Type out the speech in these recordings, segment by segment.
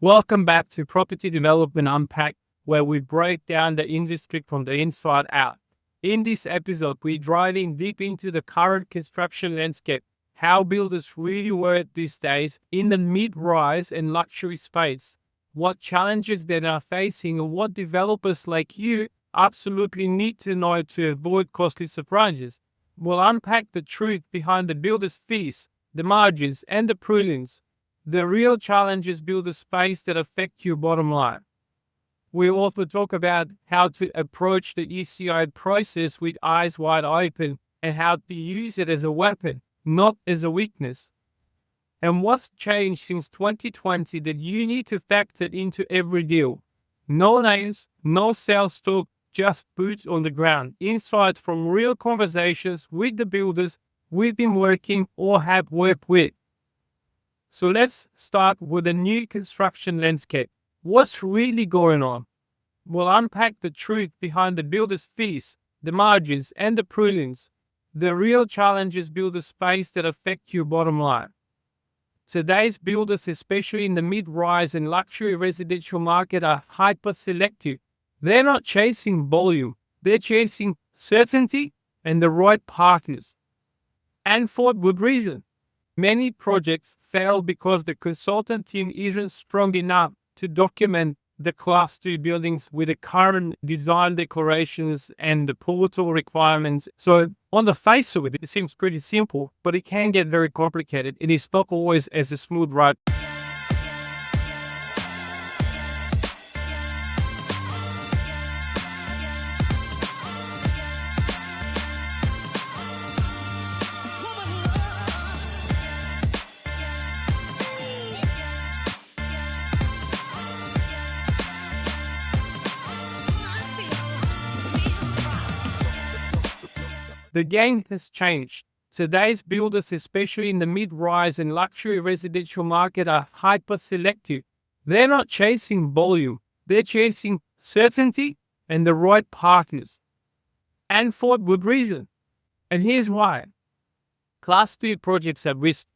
Welcome back to Property Development Unpacked, where we break down the industry from the inside out. In this episode, we're diving deep into the current construction landscape, how builders really work these days in the mid-rise and luxury space, what challenges they are facing, and what developers like you absolutely need to know to avoid costly surprises. We'll unpack the truth behind the builder's fees, the margins, and the prelims. The real challenges builders face that affect your bottom line. We also talk about how to approach the ECI process with eyes wide open and how to use it as a weapon, not as a weakness. And what's changed since 2020 that you need to factor into every deal. No names, no sales talk, just boots on the ground. Insights from real conversations with the builders we've been working or have worked with. So let's start with the new construction landscape. What's really going on? We'll unpack the truth behind the builder's fees, the margins, and the prelims. The real challenges builders face that affect your bottom line. Today's builders, especially in the mid-rise and luxury residential market, are hyper-selective. They're not chasing volume. They're chasing certainty and the right partners. And for good reason. Many projects fail because the consultant team isn't strong enough to document the Class 2 buildings with the current design declarations and the portal requirements. So on the face of it, it seems pretty simple, but it can get very complicated. It is not always as a smooth ride. The game has changed. Today's builders, especially in the mid-rise and luxury residential market, are hyper-selective. They're not chasing volume. They're chasing certainty and the right partners. And for good reason. And here's why. Class 2 projects at risk.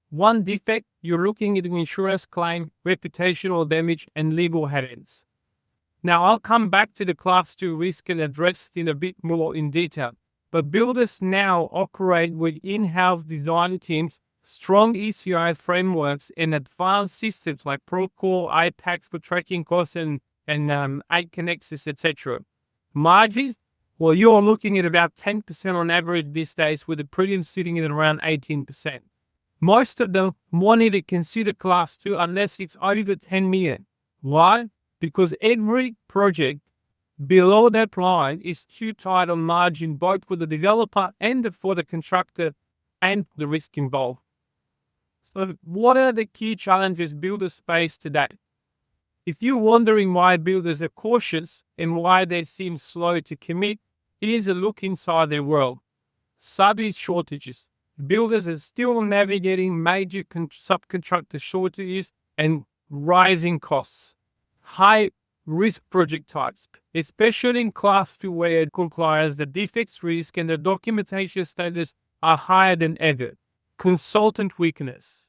One defect, you're looking at an insurance claim, reputational damage, and legal headaches. Now, I'll come back to the Class 2 risk and address it in a bit more in detail. But builders now operate with in-house design teams, strong ECI frameworks, and advanced systems like Procore, iPads for tracking costs, and 8 connectors, etc. Margins? Well, you're looking at about 10% on average these days, with the prelims sitting at around 18%. Most of them won't even consider Class 2 unless it's over 10 million. Why? Because every project below that line is too tight on margin, both for the developer and for the contractor and the risk involved. So what are the key challenges builders face today? If you're wondering why builders are cautious and why they seem slow to commit, here's a look inside their world. Subby shortages. Builders are still navigating major subcontractor shortages and rising costs. High risk project types, especially in Class 2 where it requires the defects risk and the documentation status are higher than ever. Consultant weakness.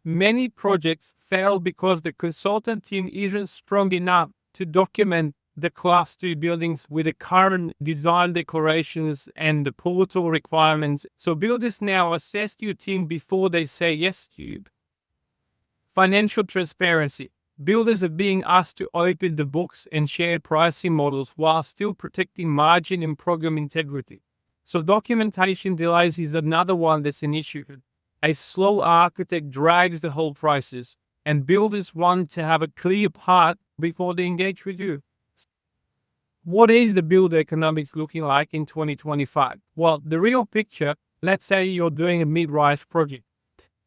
Many projects fail because the consultant team isn't strong enough to document the Class 2 buildings with the current design declarations and the portal requirements. So builders now assess your team before they say yes to you. Financial transparency. Builders are being asked to open the books and share pricing models while still protecting margin and program integrity. So documentation delays is another one that's an issue. A slow architect drags the whole process, and builders want to have a clear path before they engage with you. What is the builder economics looking like in 2025? Well, the real picture, let's say you're doing a mid-rise project.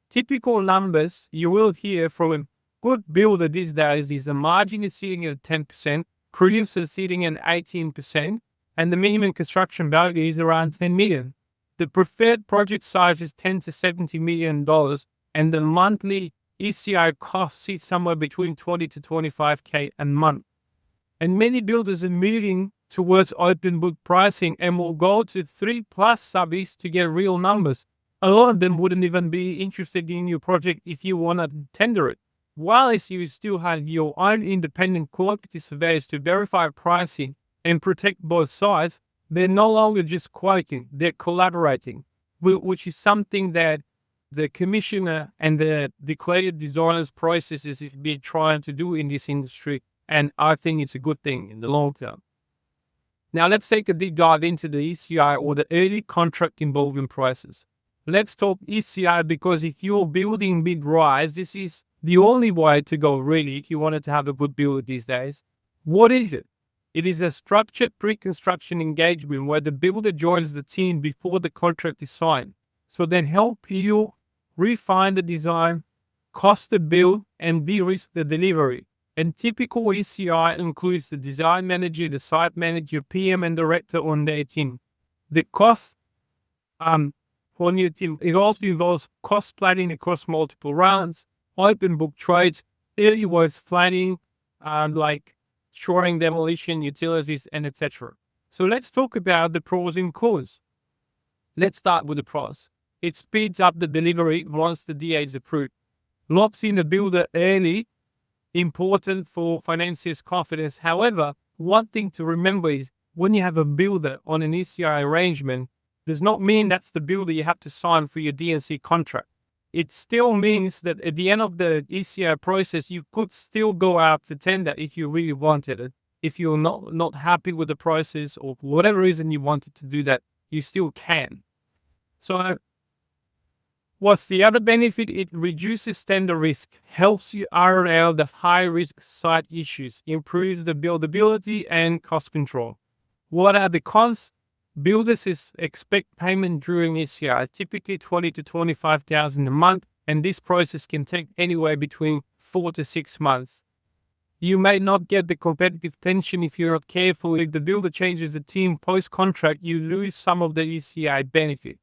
Typical numbers you will hear from a good builder these days is the margin is sitting at 10%, prelims are sitting at 18%, and the minimum construction value is around 10 million. The preferred project size is $10 to $70 million, and the monthly ECI cost sits somewhere between 20 to 25K a month. And many builders are moving towards open book pricing and will go to 3+ subbies to get real numbers. A lot of them wouldn't even be interested in your project if you want to tender it. While you still have your own independent quantity surveyors to verify pricing and protect both sides, they're no longer just quoting, they're collaborating, which is something that the commissioner and the declared designers processes is been trying to do in this industry. And I think it's a good thing in the long term. Now let's take a deep dive into the ECI, or the early contract involvement process. Let's talk ECI, because if you're building mid-rise, this is the only way to go really if you wanted to have a good build these days. What is it? It is a structured pre-construction engagement where the builder joins the team before the contract is signed. So then help you refine the design, cost the build, and de-risk the delivery. And typical ECI includes the design manager, the site manager, PM, and director on their team. The cost on your team, it also involves cost planning across multiple rounds, open book trades, early works planning, like shoring, demolition, utilities, and etc. So let's talk about the pros and cons. Let's start with the pros. It speeds up the delivery once the DA is approved. Locks in the builder early, important for financiers' confidence. However, one thing to remember is when you have a builder on an ECI arrangement, does not mean that's the builder you have to sign for your DNC contract. It still means that at the end of the ECI process, you could still go out to tender if you really wanted it. If you're not happy with the process, or for whatever reason you wanted to do that, you still can. So what's the other benefit? It reduces tender risk, helps you iron out the high-risk site issues, improves the buildability and cost control. What are the cons? Builders expect payment during ECI, typically $20,000 to $25,000 a month, and this process can take anywhere between 4 to 6 months. You may not get the competitive tension if you're not careful. If the builder changes the team post-contract, you lose some of the ECI benefit.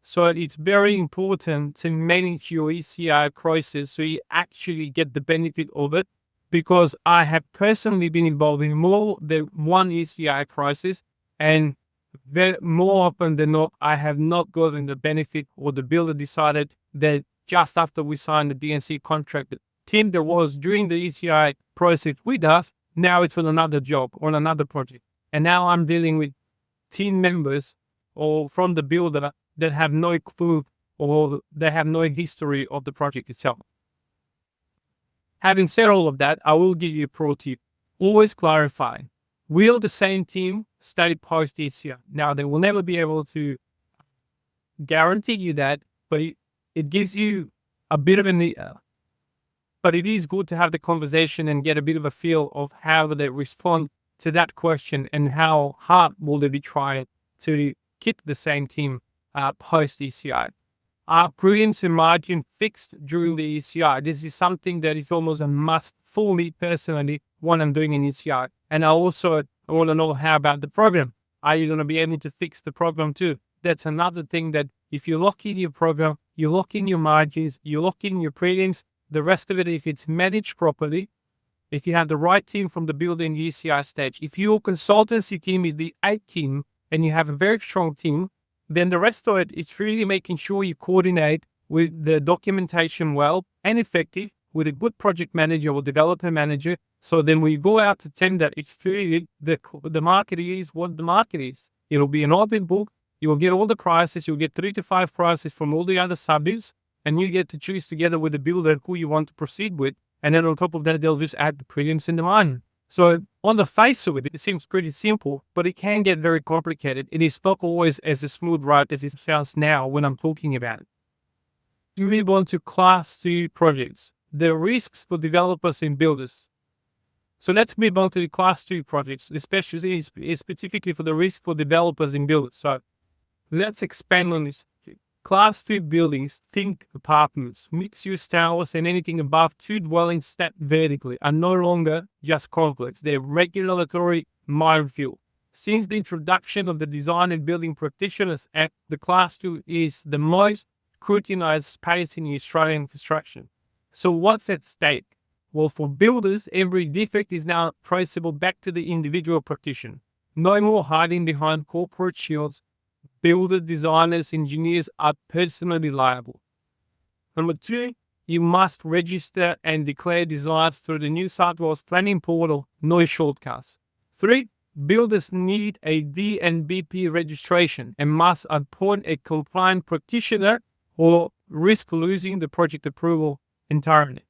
So it's very important to manage your ECI process so you actually get the benefit of it, because I have personally been involved in more than one ECI process, and more often than not, I have not gotten the benefit, or the builder decided that just after we signed the DNC contract, the team that was during the ECI process with us, now it's on another job, on another project. And now I'm dealing with team members or from the builder that have no clue, or they have no history of the project itself. Having said all of that, I will give you a pro tip. Always clarify. Will the same team study post ECI? Now, they will never be able to guarantee you that, but it gives you a bit of but it is good to have the conversation and get a bit of a feel of how they respond to that question, and how hard will they be trying to keep the same team post ECI. Are prelims and margin fixed during the ECI? This is something that is almost a must for me personally when I'm doing an ECI. And I also want to know, how about the program? Are you going to be able to fix the program too? That's another thing, that if you lock in your program, you lock in your margins, you lock in your prelims, the rest of it, if it's managed properly, if you have the right team from the building ECI stage, if your consultancy team is the A team and you have a very strong team, then the rest of it, it's really making sure you coordinate with the documentation well and effective, with a good project manager or developer manager. So then when you go out to tender, it's really the market is what the market is. It'll be an open book. You'll get all the prices. You'll get 3 to 5 prices from all the other subbies, and you get to choose together with the builder who you want to proceed with. And then on top of that, they'll just add the prelims and the margin. So on the face of it, it seems pretty simple, but it can get very complicated. It is not always as a smooth ride as it sounds now when I'm talking about it. We move on to Class 2 projects, the risks for developers and builders. So let's move on to the Class 2 projects, especially specifically for the risk for developers and builders. So let's expand on this. Class 2 buildings, think apartments, mixed-use towers, and anything above 2 dwellings stacked vertically are no longer just complex. They're regulatory minefield. Since the introduction of the Design and Building Practitioners Act, the Class 2 is the most scrutinized space in Australian construction. So what's at stake? Well, for builders, every defect is now traceable back to the individual practitioner. No more hiding behind corporate shields. Builder, designers, engineers are personally liable. Number 2, you must register and declare designs through the New South Wales Planning Portal, no shortcuts. 3. Builders need a DNBP registration and must appoint a compliant practitioner or risk losing the project approval entirely.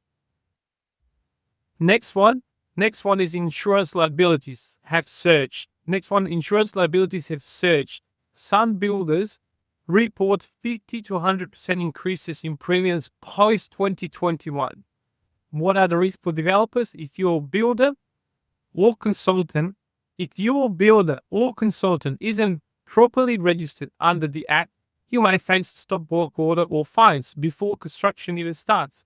Next one is insurance liabilities have surged. Insurance liabilities have surged. Some builders report 50 to 100% increases in premiums post 2021. What are the risks for developers? If you're a builder or consultant, isn't properly registered under the Act, you may face a stop work order or fines before construction even starts.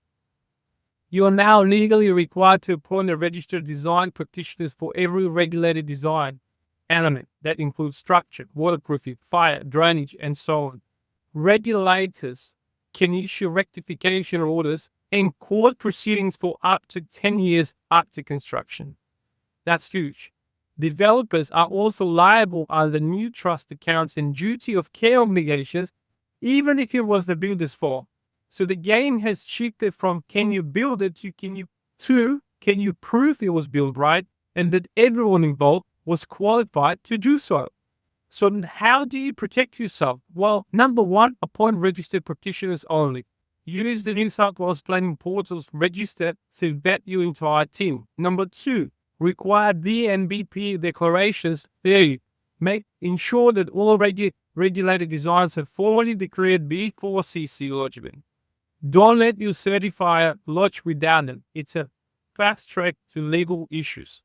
You are now legally required to appoint a registered design practitioners for every regulated design element. That includes structure, waterproofing, fire, drainage, and so on. Regulators can issue rectification orders and court proceedings for up to 10 years after construction. That's huge. Developers are also liable under new trust accounts and duty of care obligations, even if it was the builder's fault. So the game has shifted from can you build it to can you prove it was built right and that everyone involved was qualified to do so. So then how do you protect yourself? Well, number one, appoint registered practitioners only. Use the New South Wales Planning Portal's register to vet your entire team. Number two, require DNBP declarations. Ensure that all regulated designs have formally declared before CC lodgement. Don't let your certifier lodge redundant. It's a fast track to legal issues.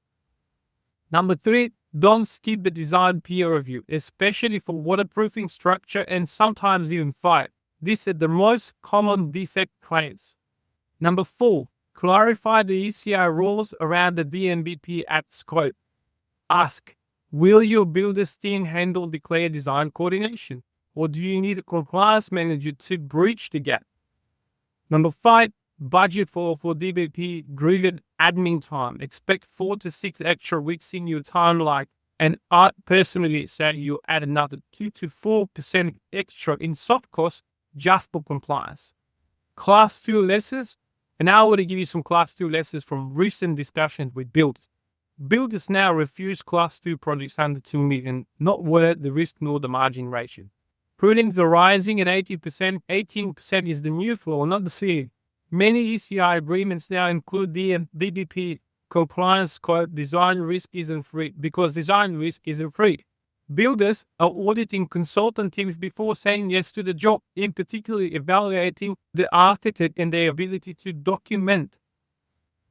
Number three, don't skip the design peer review, especially for waterproofing, structure, and sometimes even fire. These are the most common defect claims. Number four, clarify the ECI rules around the DNBP Act scope. Ask, will your builder's team handle declared design coordination, or do you need a compliance manager to bridge the gap? Number five, budget for DBP-driven admin time. Expect 4 to 6 extra weeks in your timeline, and I personally say you add another 2 to 4% extra in soft costs just for compliance. Class 2 lessons, and I want to give you some Class 2 lessons from recent discussions with builders. Builders now refuse Class 2 projects under 2 million, not worth the risk nor the margin ratio. Prelims are rising at 80%. 18% is the new floor, not the ceiling. Many ECI agreements now include DBP compliance scope. Design risk isn't free because design risk isn't free. Builders are auditing consultant teams before saying yes to the job, in particular evaluating the architect and their ability to document.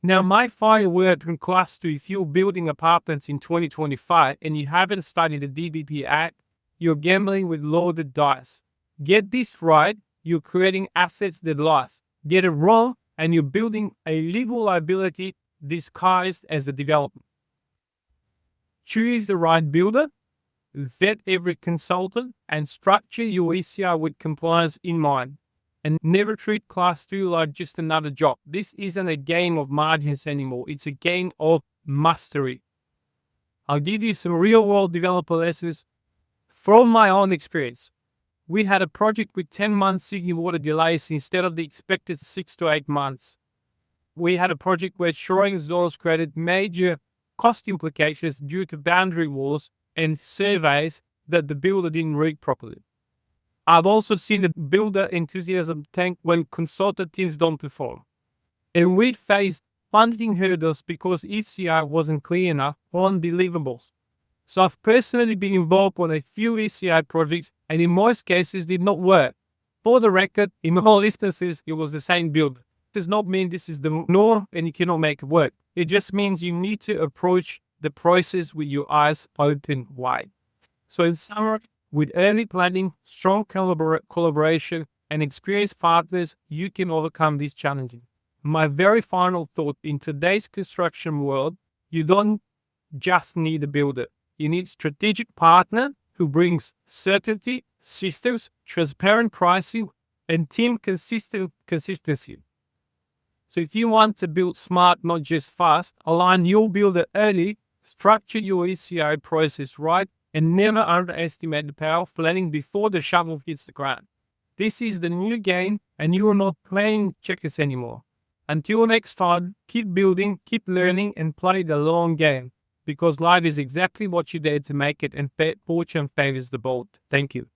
Now, my final word from Class 2, if you're building apartments in 2025 and you haven't studied the DBP Act, you're gambling with loaded dice. Get this right, you're creating assets that last. Get it wrong, and you're building a legal liability disguised as a development. Choose the right builder, vet every consultant, and structure your ECI with compliance in mind. And never treat Class 2 like just another job. This isn't a game of margins anymore. It's a game of mastery. I'll give you some real-world developer lessons from my own experience. We had a project with 10 months sinking water delays instead of the expected 6 to 8 months. We had a project where shoring zones created major cost implications due to boundary walls and surveys that the builder didn't read properly. I've also seen the builder enthusiasm tank when consultant teams don't perform. And we faced funding hurdles because ECI wasn't clear enough on deliverables. So I've personally been involved on a few ECI projects and in most cases did not work. For the record, in all instances, it was the same builder. This does not mean this is the norm and you cannot make it work. It just means you need to approach the process with your eyes open wide. So in summary, with early planning, strong collaboration, and experienced partners, you can overcome these challenges. My very final thought, in today's construction world, you don't just need a builder. You need a strategic partner who brings certainty, systems, transparent pricing, and team consistency. So if you want to build smart, not just fast, align your builder early, structure your ECI process right, and never underestimate the power of planning before the shovel hits the ground. This is the new game, and you are not playing checkers anymore. Until next time, keep building, keep learning, and play the long game. Because life is exactly what you dare to make it, and fortune favors the bold. Thank you.